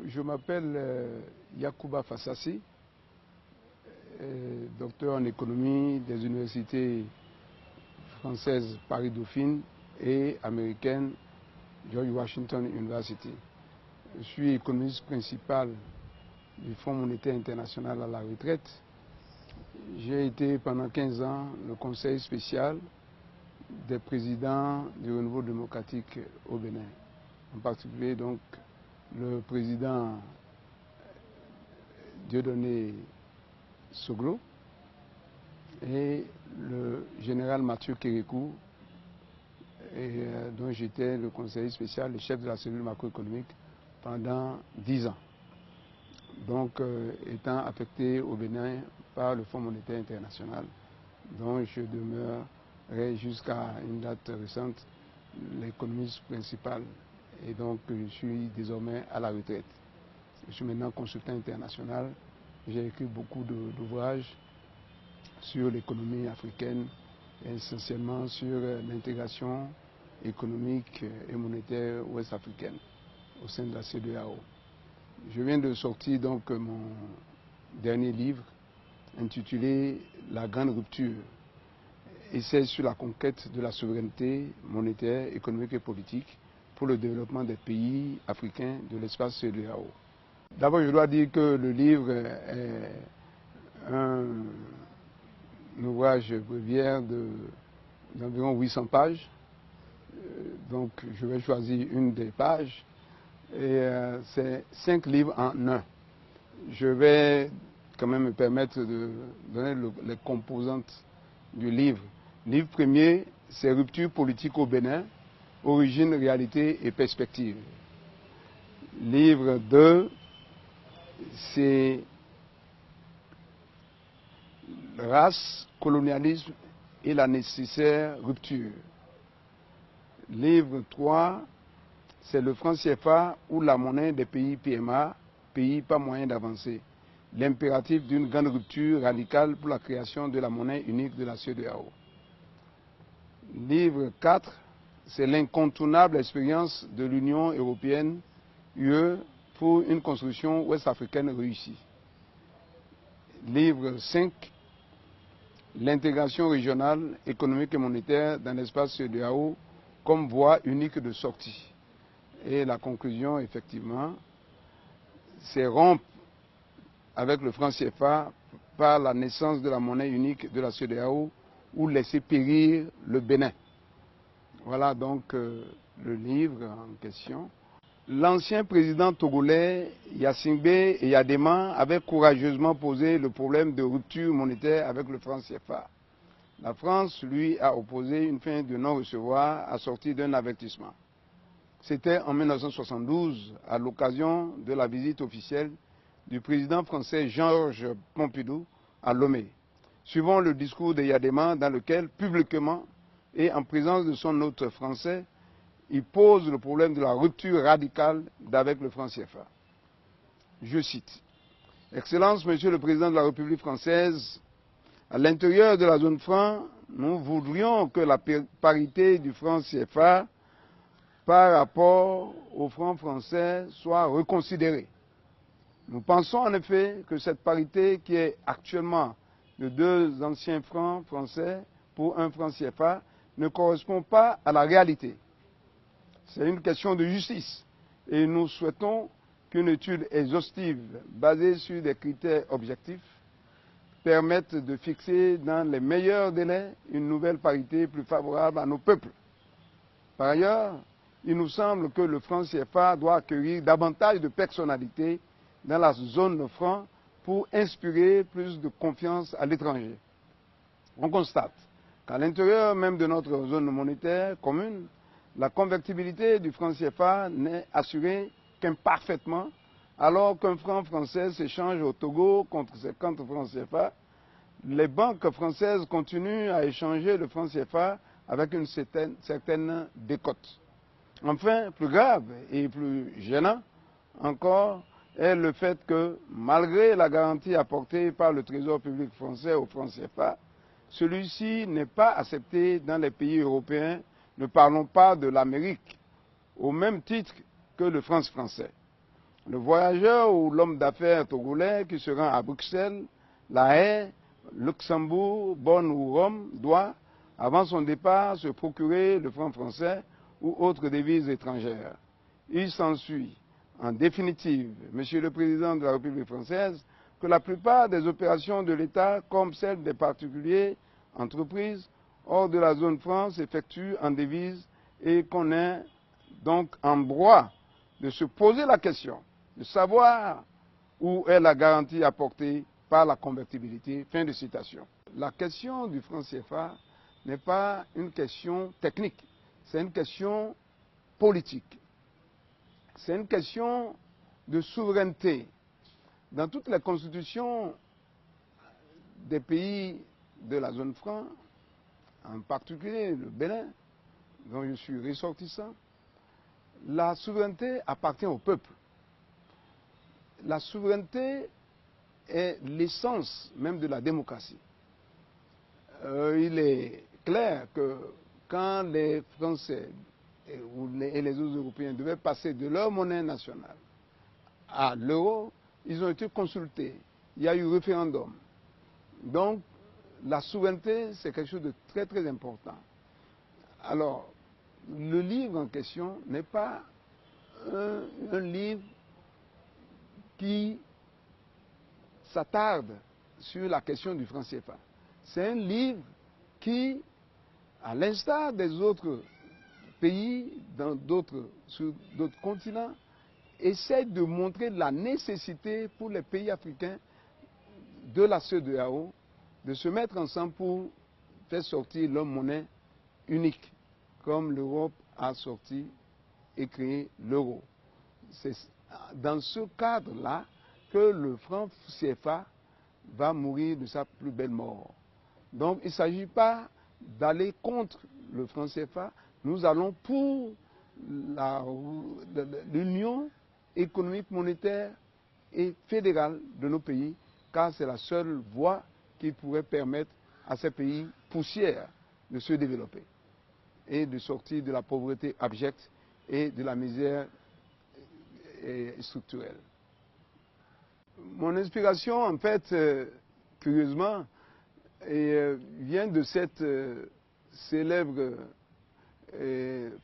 Je m'appelle Yacouba Fassassi, docteur en économie des universités françaises Paris-Dauphine et américaine George Washington University. Je suis économiste principal du Fonds monétaire international à la retraite. J'ai été pendant 15 ans le conseil spécial des présidents du renouveau démocratique au Bénin. En particulier donc le président Dieudonné Soglo et le général Mathieu Kérékou, dont j'étais le conseiller spécial, le chef de la cellule macroéconomique pendant 10 ans. Donc étant affecté au Bénin par le Fonds monétaire international, dont je demeurerai jusqu'à une date récente l'économiste principal. Et donc je suis désormais à la retraite. Je suis maintenant consultant international. J'ai écrit beaucoup d'ouvrages sur l'économie africaine, essentiellement sur l'intégration économique et monétaire ouest-africaine au sein de la CEDEAO. Je viens de sortir donc mon dernier livre intitulé La grande rupture, essai sur la conquête de la souveraineté monétaire, économique et politique pour le développement des pays africains de l'espace CEDEAO. D'abord, je dois dire que le livre est un ouvrage bréviaire d'environ 800 pages. Donc, je vais choisir une des pages. Et c'est 5 livres en un. Je vais quand même me permettre de donner les composantes du livre. Livre premier, c'est Rupture politique au Bénin, origine, réalité et perspective. Livre 2, c'est Race, colonialisme et la nécessaire rupture. Livre 3, c'est le franc CFA ou la monnaie des pays PMA, pays pas moyen d'avancer. L'impératif d'une grande rupture radicale pour la création de la monnaie unique de la CEDEAO. Livre 4, c'est l'incontournable expérience de l'Union européenne, UE, pour une construction ouest-africaine réussie. Livre 5, l'intégration régionale, économique et monétaire dans l'espace CEDEAO comme voie unique de sortie. Et la conclusion, effectivement, c'est rompre avec le franc CFA par la naissance de la monnaie unique de la CEDEAO ou laisser périr le Bénin. Voilà donc le livre en question. L'ancien président togolais Yassingbe Eyadema avait courageusement posé le problème de rupture monétaire avec le franc CFA. La France lui a opposé une fin de non-recevoir assortie d'un avertissement. C'était en 1972, à l'occasion de la visite officielle du président français Georges Pompidou à Lomé, suivant le discours de Eyadema dans lequel, publiquement et en présence de son hôte français, il pose le problème de la rupture radicale avec le franc CFA. Je cite, « Excellence, Monsieur le Président de la République française, à l'intérieur de la zone franc, nous voudrions que la parité du franc CFA par rapport au franc français soit reconsidérée. Nous pensons en effet que cette parité qui est actuellement de 2 anciens francs français pour 1 franc CFA ne correspond pas à la réalité. C'est une question de justice et nous souhaitons qu'une étude exhaustive basée sur des critères objectifs permette de fixer dans les meilleurs délais une nouvelle parité plus favorable à nos peuples. Par ailleurs, il nous semble que le franc CFA doit accueillir davantage de personnalités dans la zone franc pour inspirer plus de confiance à l'étranger. On constate qu'à l'intérieur même de notre zone monétaire commune, la convertibilité du franc CFA n'est assurée qu'imparfaitement, alors qu'un franc français s'échange au Togo contre 50 francs CFA. Les banques françaises continuent à échanger le franc CFA avec une certaine décote. Enfin, plus grave et plus gênant encore est le fait que, malgré la garantie apportée par le Trésor public français au franc CFA, celui-ci n'est pas accepté dans les pays européens, ne parlons pas de l'Amérique, au même titre que le franc français. Le voyageur ou l'homme d'affaires togolais qui se rend à Bruxelles, La Haye, Luxembourg, Bonn ou Rome doit, avant son départ, se procurer le franc français ou autres devises étrangères. Il s'ensuit, en définitive, Monsieur le Président de la République française, que la plupart des opérations de l'État, comme celles des particuliers, entreprises, hors de la zone franc, s'effectuent en devises et qu'on est donc en droit de se poser la question, de savoir où est la garantie apportée par la convertibilité. Fin de citation. La question du franc CFA n'est pas une question technique, c'est une question politique. C'est une question de souveraineté. Dans toutes les constitutions des pays de la zone franc, en particulier le Bénin, dont je suis ressortissant, la souveraineté appartient au peuple. La souveraineté est l'essence même de la démocratie. Il est clair que quand les Français et les autres Européens devaient passer de leur monnaie nationale à l'euro, ils ont été consultés. Il y a eu référendum. Donc, la souveraineté, c'est quelque chose de très très important. Alors, le livre en question n'est pas un livre qui s'attarde sur la question du franc CFA. C'est un livre qui, à l'instar des autres pays, sur d'autres continents, essaie de montrer la nécessité pour les pays africains de la CEDEAO de se mettre ensemble pour faire sortir leur monnaie unique, comme l'Europe a sorti et créé l'euro. C'est dans ce cadre-là que le franc CFA va mourir de sa plus belle mort. Donc il ne s'agit pas d'aller contre le franc CFA, nous allons pour l'union économique, monétaire et fédérale de nos pays, car c'est la seule voie qui pourrait permettre à ces pays poussières de se développer et de sortir de la pauvreté abjecte et de la misère structurelle. Mon inspiration, en fait, curieusement, vient de cette célèbre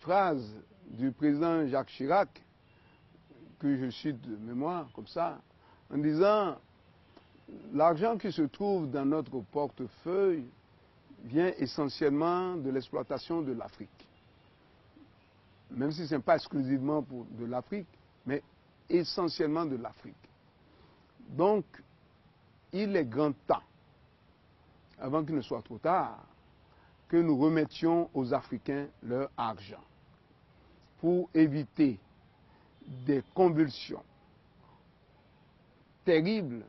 phrase du président Jacques Chirac, que je cite de mémoire comme ça, en disant « L'argent qui se trouve dans notre portefeuille vient essentiellement de l'exploitation de l'Afrique. » Même si ce n'est pas exclusivement de l'Afrique, mais essentiellement de l'Afrique. Donc, il est grand temps, avant qu'il ne soit trop tard, que nous remettions aux Africains leur argent pour éviter des convulsions terribles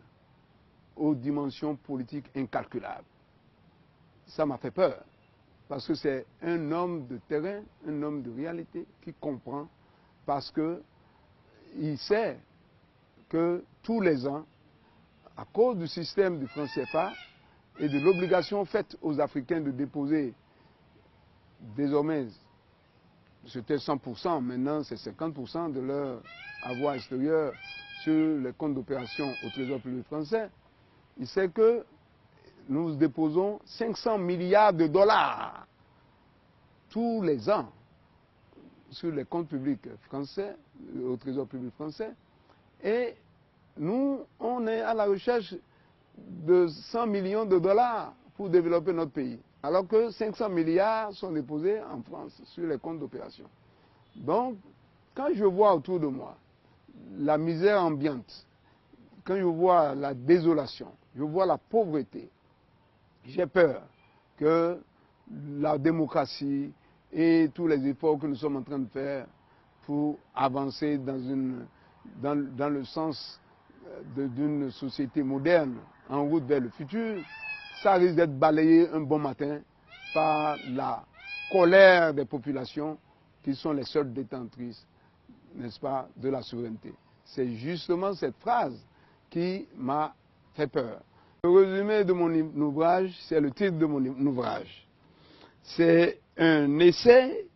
aux dimensions politiques incalculables. Ça m'a fait peur, parce que c'est un homme de terrain, un homme de réalité qui comprend, parce qu'il sait que tous les ans, à cause du système du franc CFA et de l'obligation faite aux Africains de déposer désormais, c'était 100%, maintenant c'est 50% de leur avoir extérieur sur les comptes d'opération au Trésor public français, il sait que nous déposons 500 milliards de dollars tous les ans sur les comptes publics français, au Trésor public français, et nous, on est à la recherche de 100 millions de dollars pour développer notre pays, alors que 500 milliards sont déposés en France sur les comptes d'opération. Donc, quand je vois autour de moi la misère ambiante, quand je vois la désolation, je vois la pauvreté, j'ai peur que la démocratie et tous les efforts que nous sommes en train de faire pour avancer dans le sens d'une société moderne en route vers le futur, ça risque d'être balayé un bon matin par la colère des populations qui sont les seules détentrices, n'est-ce pas, de la souveraineté. C'est justement cette phrase qui m'a fait peur. Le résumé de mon ouvrage, c'est le titre de mon ouvrage. C'est un essai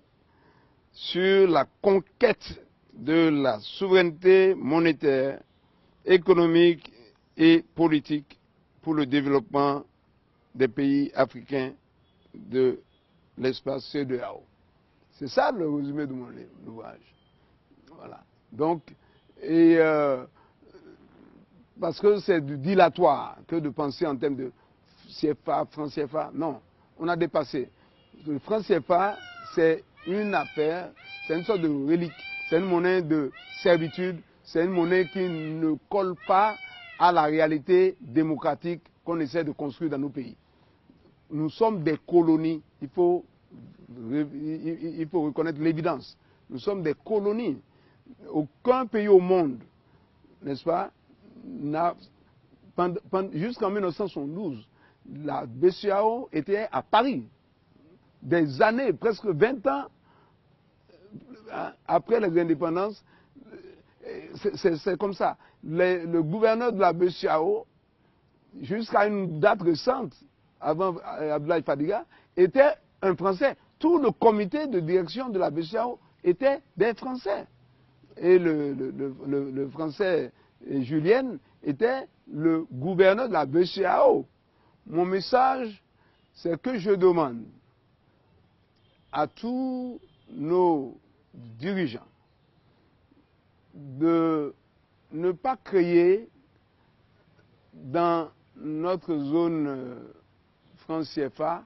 sur la conquête de la souveraineté monétaire, économique et politique pour le développement des pays africains de l'espace CEDEAO. C'est ça le résumé de mon ouvrage. Voilà. Donc, parce que c'est du dilatoire que de penser en termes de CFA, franc CFA. Non, on a dépassé. Le franc CFA, c'est une affaire, c'est une sorte de relique, c'est une monnaie de servitude, c'est une monnaie qui ne colle pas à la réalité démocratique qu'on essaie de construire dans nos pays. Nous sommes des colonies, il faut reconnaître l'évidence. Nous sommes des colonies. Aucun pays au monde, n'est-ce pas, jusqu'en 1972, la BCEAO était à Paris. Des années, presque 20 ans après les indépendances, c'est comme ça. Le gouverneur de la BCEAO, jusqu'à une date récente, avant Abdoulaye Fadiga, était un Français. Tout le comité de direction de la BCEAO était des Français. Et le Français Julien était le gouverneur de la BCEAO. Mon message, c'est que je demande à tous nos dirigeants de ne pas créer dans notre zone franc CFA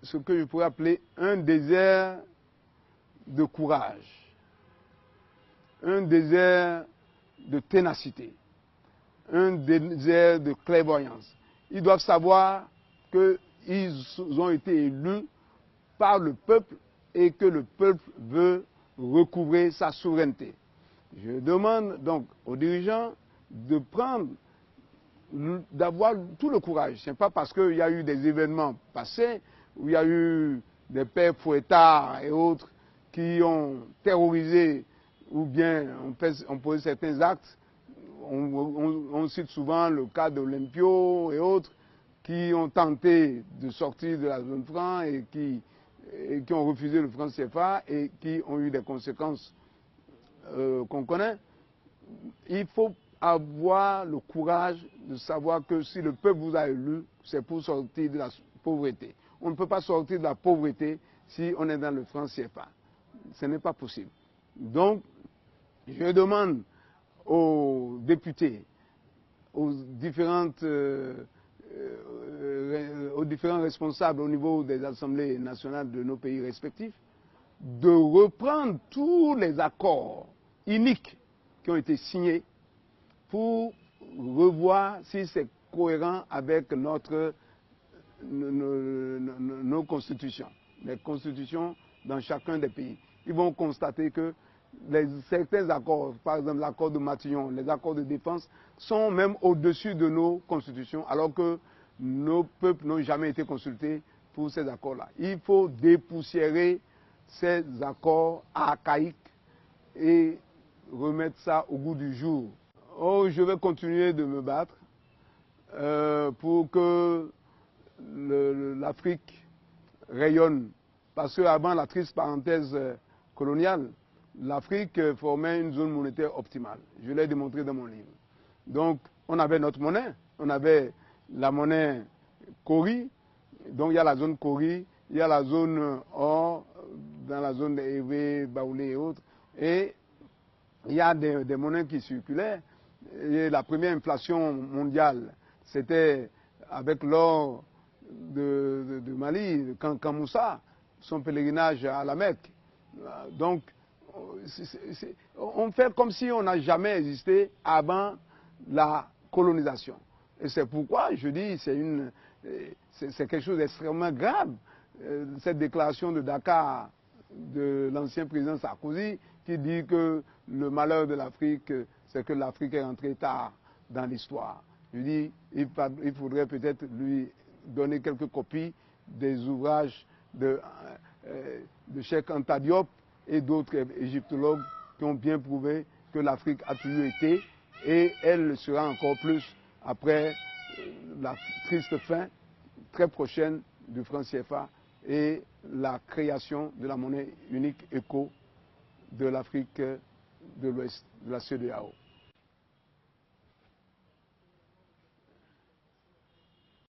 ce que je pourrais appeler un désert de courage, un désert de ténacité, un désert de clairvoyance. Ils doivent savoir qu'ils ont été élus par le peuple et que le peuple veut recouvrer sa souveraineté. Je demande donc aux dirigeants d'avoir tout le courage. Ce n'est pas parce qu'il y a eu des événements passés où il y a eu des pères fouettards et autres qui ont terrorisé ou bien ont posé certains actes. On cite souvent le cas d'Olympio et autres qui ont tenté de sortir de la zone franc et qui ont refusé le franc CFA et qui ont eu des conséquences qu'on connaît. Il faut avoir le courage de savoir que si le peuple vous a élu, c'est pour sortir de la pauvreté. On ne peut pas sortir de la pauvreté si on est dans le franc CFA. Ce n'est pas possible. Donc, je demande aux députés, aux différents responsables au niveau des assemblées nationales de nos pays respectifs, de reprendre tous les accords uniques qui ont été signés pour revoir si c'est cohérent avec nos constitutions, les constitutions dans chacun des pays. Ils vont constater que certains accords, par exemple l'accord de Matignon, les accords de défense, sont même au-dessus de nos constitutions, alors que nos peuples n'ont jamais été consultés pour ces accords-là. Il faut dépoussiérer ces accords archaïques et remettre ça au goût du jour. Oh, je vais continuer de me battre pour que l'Afrique rayonne. Parce qu'avant la triste parenthèse coloniale, l'Afrique formait une zone monétaire optimale. Je l'ai démontré dans mon livre. Donc, on avait notre monnaie. On avait la monnaie Cori. Donc, il y a la zone Cori, il y a la zone or, dans la zone d'Evé, Baoulé et autres. Et il y a des monnaies qui circulaient. Et la première inflation mondiale, c'était avec l'or de Mali, Kankamoussa, son pèlerinage à la Mecque. Donc, on fait comme si on n'a jamais existé avant la colonisation. Et c'est pourquoi je dis c'est quelque chose d'extrêmement grave, cette déclaration de Dakar de l'ancien président Sarkozy qui dit que le malheur de l'Afrique, c'est que l'Afrique est rentrée tard dans l'histoire. Je dis, il faudrait peut-être lui donner quelques copies des ouvrages de Cheikh Anta Diop et d'autres égyptologues qui ont bien prouvé que l'Afrique a toujours été et elle le sera encore plus après la triste fin très prochaine du franc CFA et la création de la monnaie unique ECO de l'Afrique de l'Ouest, de la CEDEAO.